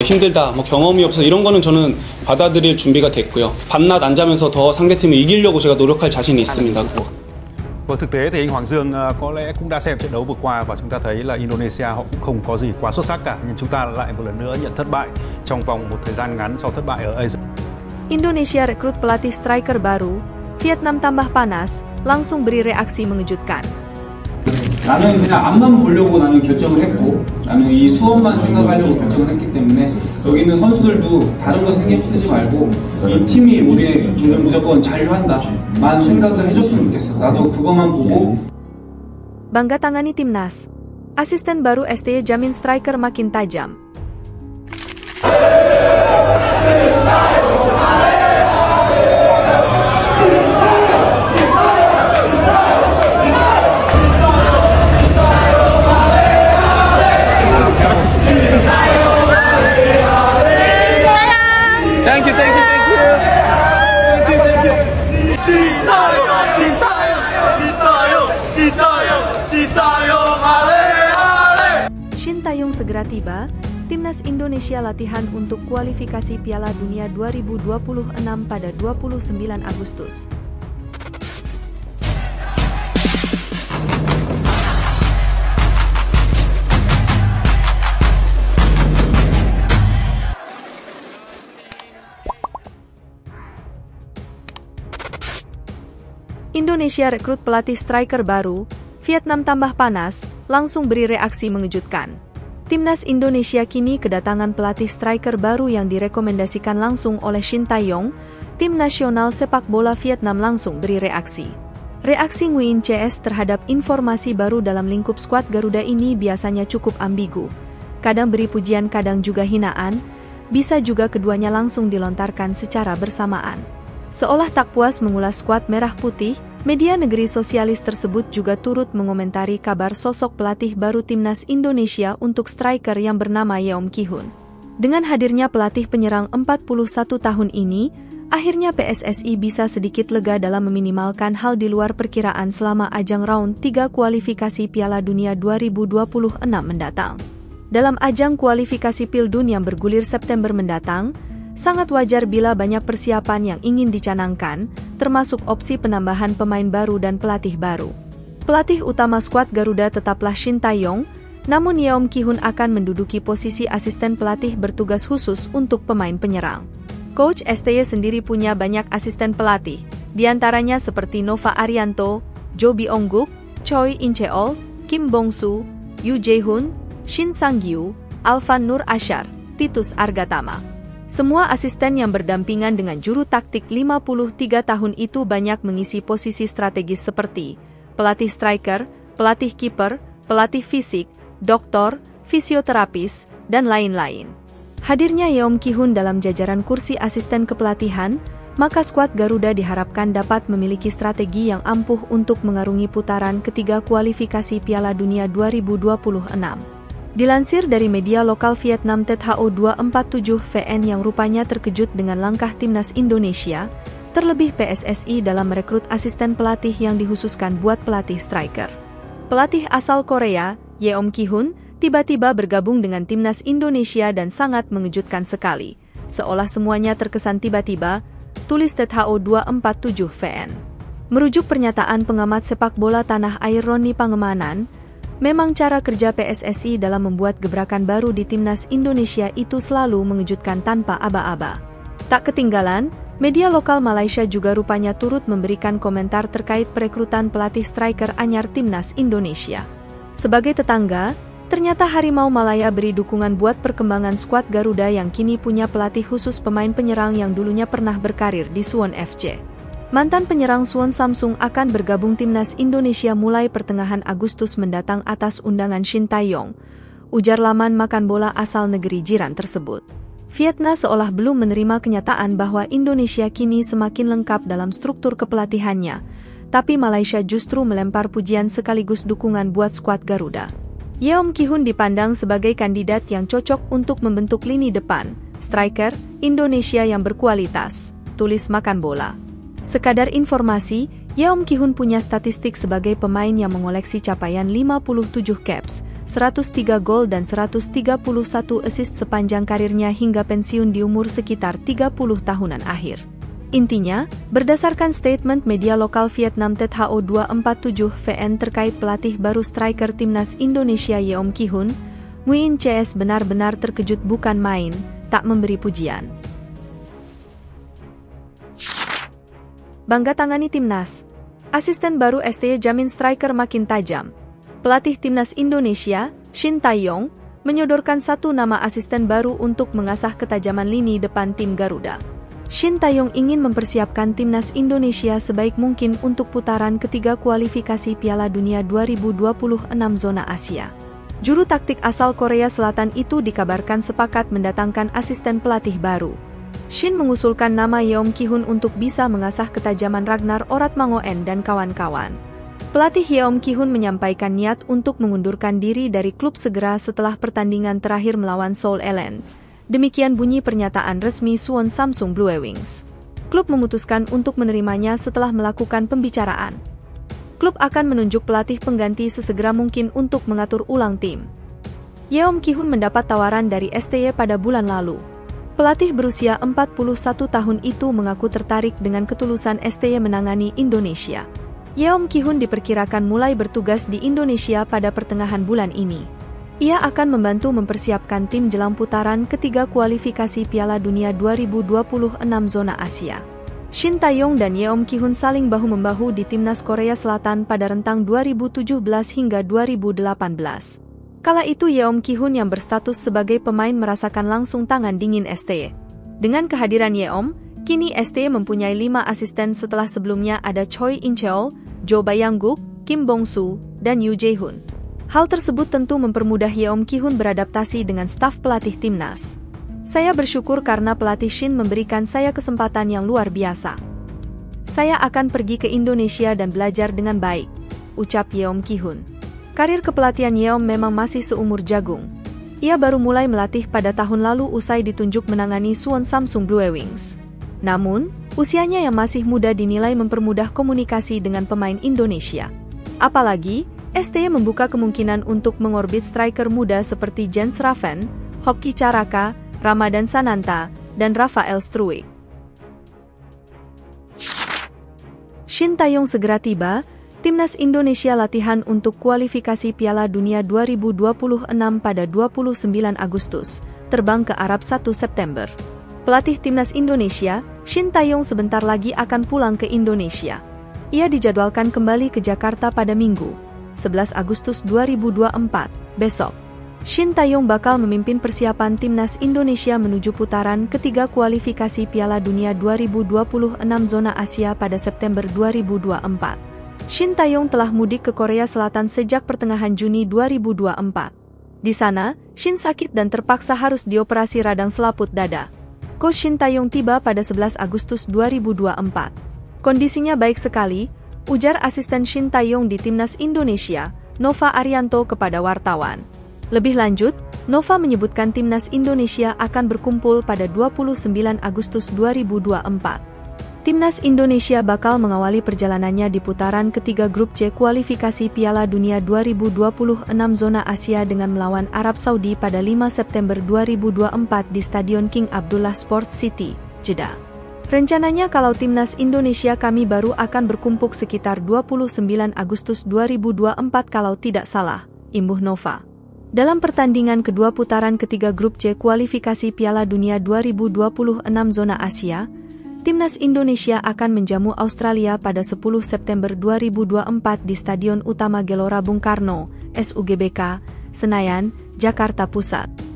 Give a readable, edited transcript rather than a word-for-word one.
힘들다, 뭐 경험이 없어 이런 거는 저는 받아들일 준비가 됐고요. 밤낮 안 자면서 더 상대팀을 이기려고 제가 노력할 자신이 있습니다. Thực tế thì anh Hoàng Dương có lẽ cũng đã xem trận đấu vừa qua và chúng ta thấy là Indonesia họ cũng không có gì quá xuất sắc cả, nhưng chúng ta lại một lần nữa nhận thất bại trong vòng một thời gian ngắn sau thất bại ở Asia. Indonesia rekrut pelatih striker baru, Vietnam tambah panas, langsung beri reaksi mengejutkan. 나는 그냥 앞만 보려고 나는 결정을 했고 나는 이 수원만 생각하려고 결정을 했기 때문에 여기 있는 선수들도 다른 거 신경 쓰지 말고 이 팀이 우리 무조건 잔류한다만 생각을 해줬으면 좋겠어. 나도 그거만 보고. Bangga tangani timnas. Asisten baru STY jamin striker makin tajam. Thank you. Shin Tae-yong segera tiba, timnas Indonesia latihan untuk kualifikasi Piala Dunia 2026 pada 29 Agustus. Indonesia rekrut pelatih striker baru, Vietnam tambah panas, langsung beri reaksi mengejutkan. Timnas Indonesia kini kedatangan pelatih striker baru yang direkomendasikan langsung oleh Shin Tae-yong. Tim nasional sepak bola Vietnam langsung beri reaksi. Reaksi Nguyen CS terhadap informasi baru dalam lingkup skuad Garuda ini biasanya cukup ambigu. Kadang beri pujian, kadang juga hinaan, bisa juga keduanya langsung dilontarkan secara bersamaan. Seolah tak puas mengulas skuad merah putih, media negeri sosialis tersebut juga turut mengomentari kabar sosok pelatih baru timnas Indonesia untuk striker yang bernama Yeom Ki-hun. Dengan hadirnya pelatih penyerang 41 tahun ini, akhirnya PSSI bisa sedikit lega dalam meminimalkan hal di luar perkiraan selama ajang round 3 kualifikasi Piala Dunia 2026 mendatang. Dalam ajang kualifikasi Pildun yang bergulir September mendatang, sangat wajar bila banyak persiapan yang ingin dicanangkan, termasuk opsi penambahan pemain baru dan pelatih baru. Pelatih utama skuad Garuda tetaplah Shin Tae-yong, namun Yeom Ki-hun akan menduduki posisi asisten pelatih bertugas khusus untuk pemain penyerang. Coach STY sendiri punya banyak asisten pelatih, diantaranya seperti Nova Arianto, Jo Byung-guk, Choi In-cheol, Kim Bong-soo, Yoo Jae-hoon, Shin Sang-gyu, Alvan Nur Ashar, Titus Argatama. Semua asisten yang berdampingan dengan juru taktik 53 tahun itu banyak mengisi posisi strategis seperti pelatih striker, pelatih kiper, pelatih fisik, doktor, fisioterapis, dan lain-lain. Hadirnya Yeom Ki-hun dalam jajaran kursi asisten kepelatihan, maka skuad Garuda diharapkan dapat memiliki strategi yang ampuh untuk mengarungi putaran ketiga kualifikasi Piala Dunia 2026. Dilansir dari media lokal Vietnam THO247VN yang rupanya terkejut dengan langkah timnas Indonesia, terlebih PSSI dalam merekrut asisten pelatih yang dikhususkan buat pelatih striker. Pelatih asal Korea, Yeom Ki-hun, tiba-tiba bergabung dengan timnas Indonesia dan sangat mengejutkan sekali. Seolah semuanya terkesan tiba-tiba, tulis THO247VN. Merujuk pernyataan pengamat sepak bola tanah air Roni Pangemanan, memang cara kerja PSSI dalam membuat gebrakan baru di timnas Indonesia itu selalu mengejutkan tanpa aba-aba. Tak ketinggalan, media lokal Malaysia juga rupanya turut memberikan komentar terkait perekrutan pelatih striker anyar timnas Indonesia. Sebagai tetangga, ternyata Harimau Malaya beri dukungan buat perkembangan skuad Garuda yang kini punya pelatih khusus pemain penyerang yang dulunya pernah berkarir di Suwon FC. Mantan penyerang Suwon Samsung akan bergabung timnas Indonesia mulai pertengahan Agustus mendatang atas undangan Shin Tae-yong, ujar laman makan bola asal negeri jiran tersebut. Vietnam seolah belum menerima kenyataan bahwa Indonesia kini semakin lengkap dalam struktur kepelatihannya, tapi Malaysia justru melempar pujian sekaligus dukungan buat skuad Garuda. Yeom Ki-hun dipandang sebagai kandidat yang cocok untuk membentuk lini depan, striker, Indonesia yang berkualitas, tulis makan bola. Sekadar informasi, Yeom Ki-hun punya statistik sebagai pemain yang mengoleksi capaian 57 caps, 103 gol dan 131 assist sepanjang karirnya hingga pensiun di umur sekitar 30 tahunan akhir. Intinya, berdasarkan statement media lokal Vietnam THO 247 VN terkait pelatih baru striker timnas Indonesia Yeom Ki-hun, Nguyen CS benar-benar terkejut bukan main, tak memberi pujian. Bangga tangani timnas. Asisten baru STY jamin striker makin tajam. Pelatih timnas Indonesia, Shin Tae-yong, menyodorkan satu nama asisten baru untuk mengasah ketajaman lini depan tim Garuda. Shin Tae-yong ingin mempersiapkan timnas Indonesia sebaik mungkin untuk putaran ketiga kualifikasi Piala Dunia 2026 zona Asia. Juru taktik asal Korea Selatan itu dikabarkan sepakat mendatangkan asisten pelatih baru. Shin mengusulkan nama Yeom Ki-hun untuk bisa mengasah ketajaman Ragnar Oratmangoen dan kawan-kawan. Pelatih Yeom Ki-hun menyampaikan niat untuk mengundurkan diri dari klub segera setelah pertandingan terakhir melawan Seoul Ellen. Demikian bunyi pernyataan resmi Suwon Samsung Blue Wings. Klub memutuskan untuk menerimanya setelah melakukan pembicaraan. Klub akan menunjuk pelatih pengganti sesegera mungkin untuk mengatur ulang tim. Yeom Ki-hun mendapat tawaran dari STY pada bulan lalu. Pelatih berusia 41 tahun itu mengaku tertarik dengan ketulusan STY menangani Indonesia. Yeom Ki-hun diperkirakan mulai bertugas di Indonesia pada pertengahan bulan ini. Ia akan membantu mempersiapkan tim jelang putaran ketiga kualifikasi Piala Dunia 2026 zona Asia. Shin Tae-yong dan Yeom Ki-hun saling bahu-membahu di timnas Korea Selatan pada rentang 2017 hingga 2018. Kala itu Yeom Ki-hun yang berstatus sebagai pemain merasakan langsung tangan dingin STY. Dengan kehadiran Yeom, kini STY mempunyai 5 asisten setelah sebelumnya ada Choi In-cheol, Jo Bayang-guk, Kim Bong-soo, dan Yoo Jae-hun. Hal tersebut tentu mempermudah Yeom Ki-hun beradaptasi dengan staf pelatih timnas. Saya bersyukur karena pelatih Shin memberikan saya kesempatan yang luar biasa. Saya akan pergi ke Indonesia dan belajar dengan baik, ucap Yeom Ki-hun. Karir kepelatihan Yeom memang masih seumur jagung. Ia baru mulai melatih pada tahun lalu usai ditunjuk menangani Suwon Samsung Blue Wings. Namun, usianya yang masih muda dinilai mempermudah komunikasi dengan pemain Indonesia. Apalagi, STY membuka kemungkinan untuk mengorbit striker muda seperti Jens Raven, Hoki Caraka, Ramadan Sananta, dan Rafael Struijk. Shin Tae-yong segera tiba, timnas Indonesia latihan untuk kualifikasi Piala Dunia 2026 pada 29 Agustus, terbang ke Arab 1 September. Pelatih timnas Indonesia, Shin Tae-yong sebentar lagi akan pulang ke Indonesia. Ia dijadwalkan kembali ke Jakarta pada Minggu, 11 Agustus 2024, besok. Shin Tae-yong bakal memimpin persiapan timnas Indonesia menuju putaran ketiga kualifikasi Piala Dunia 2026 zona Asia pada September 2024. Shin Tae-yong telah mudik ke Korea Selatan sejak pertengahan Juni 2024. Di sana, Shin sakit dan terpaksa harus dioperasi radang selaput dada. Coach Shin Tae-yong tiba pada 11 Agustus 2024. Kondisinya baik sekali, ujar asisten Shin Tae-yong di timnas Indonesia, Nova Arianto kepada wartawan. Lebih lanjut, Nova menyebutkan timnas Indonesia akan berkumpul pada 29 Agustus 2024. Timnas Indonesia bakal mengawali perjalanannya di putaran ketiga grup C kualifikasi Piala Dunia 2026 zona Asia dengan melawan Arab Saudi pada 5 September 2024 di Stadion King Abdullah Sports City, Jeddah. Rencananya kalau timnas Indonesia kami baru akan berkumpul sekitar 29 Agustus 2024 kalau tidak salah, imbuh Nova. Dalam pertandingan kedua putaran ketiga grup C kualifikasi Piala Dunia 2026 zona Asia, timnas Indonesia akan menjamu Australia pada 10 September 2024 di Stadion Utama Gelora Bung Karno, SUGBK, Senayan, Jakarta Pusat.